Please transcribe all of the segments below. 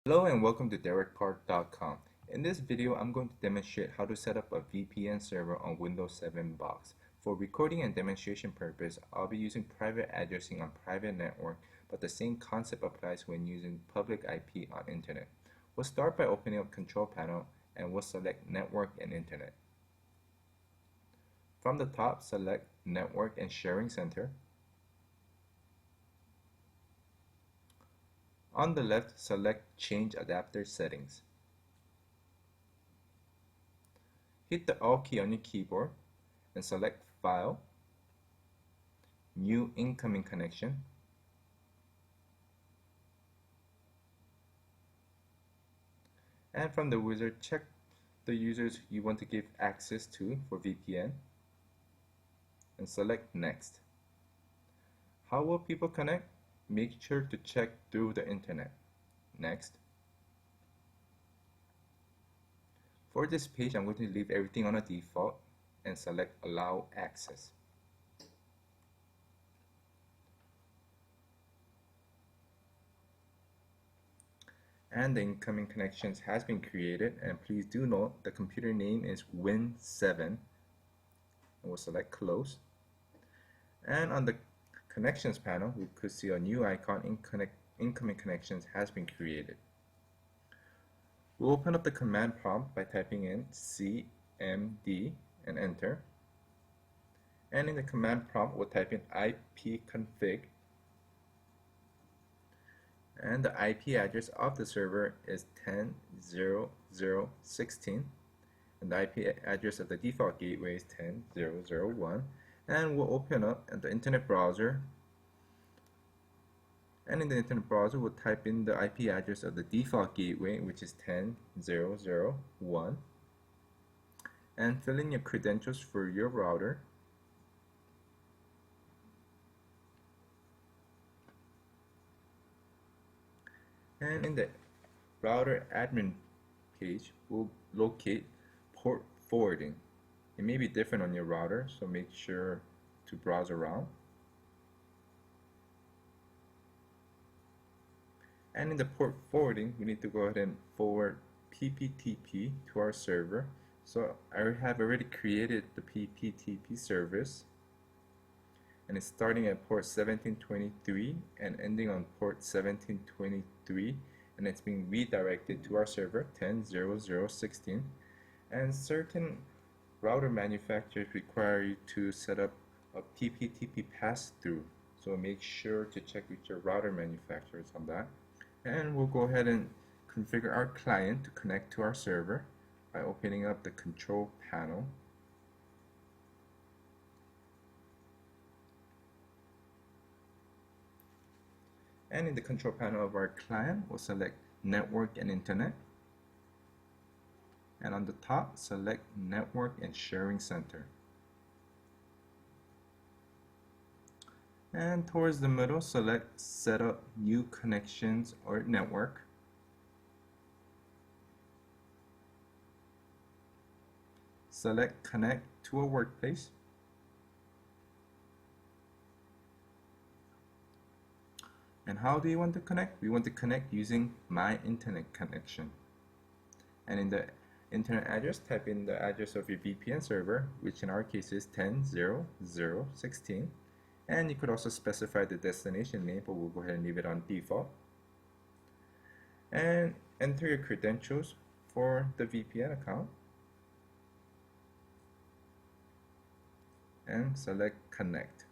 Hello and welcome to DerekPark.com. In this video, I'm going to demonstrate how to set up a VPN server on Windows 7 box. For recording and demonstration purpose, I'll be using private addressing on private network, but the same concept applies when using public IP on internet. We'll start by opening up Control Panel and we'll select Network and Internet. From the top, select Network and Sharing Center. On the left, select Change Adapter Settings. Hit the Alt key on your keyboard and select File, New Incoming Connection, and from the wizard, check the users you want to give access to for VPN and select Next. How will people connect? Make sure to check through the internet. Next. For this page, I'm going to leave everything on a default and select Allow Access. And the incoming connections has been created, and please do note the computer name is Win7, and we'll select Close. And on the Connections panel, we could see a new icon, Incoming Connections has been created. We'll open up the command prompt by typing in cmd and enter. And in the command prompt, we'll type in ipconfig. And the IP address of the server is 10.0.0.16. And the IP address of the default gateway is 10.0.0.1. And we'll open up the internet browser. And in the internet browser, we'll type in the IP address of the default gateway, which is 10.0.0.1. And fill in your credentials for your router. And in the router admin page, we'll locate port forwarding. It may be different on your router, so make sure to browse around. And in the port forwarding, we need to go ahead and forward PPTP to our server. So I have already created the PPTP service, and it's starting at port 1723 and ending on port 1723, and it's being redirected to our server 10.0.0.16. And certain router manufacturers require you to set up a PPTP pass-through, so make sure to check with your router manufacturers on that. And we'll go ahead and configure our client to connect to our server by opening up the control panel. And in the control panel of our client, we'll select Network and Internet. And on the top, select Network and Sharing Center. And towards the middle, select Set up New Connections or Network. Select Connect to a Workplace. And how do you want to connect? We want to connect using My Internet Connection. And in the internet address, type in the address of your VPN server, which in our case is 10.0.0.16. And you could also specify the destination name, but we'll go ahead and leave it on default. And enter your credentials for the VPN account. And select Connect.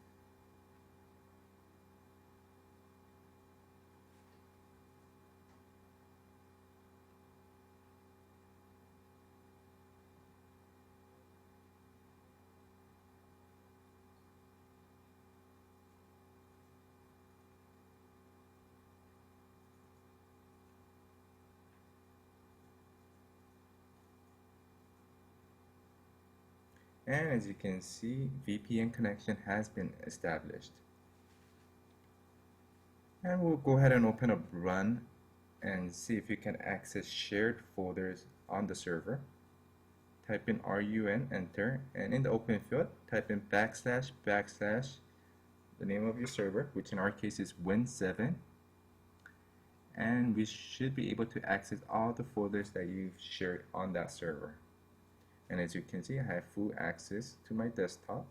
And as you can see, VPN connection has been established. And we'll go ahead and open up Run and see if you can access shared folders on the server. Type in RUN, enter, and in the open field, type in \\, the name of your server, which in our case is Win7, and we should be able to access all the folders that you've shared on that server. And as you can see, I have full access to my desktop,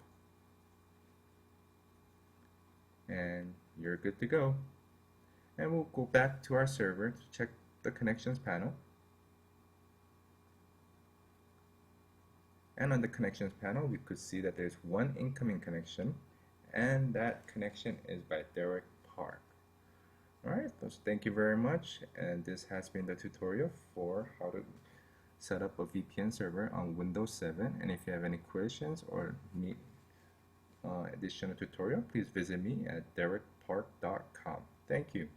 and you're good to go. And we'll go back to our server to check the connections panel. And on the connections panel, we could see that there's one incoming connection, and that connection is by Derek Park. Alright, so thank you very much, and this has been the tutorial for how to set up a VPN server on Windows 7. And if you have any questions or need additional tutorial, please visit me at derekpark.com. Thank you.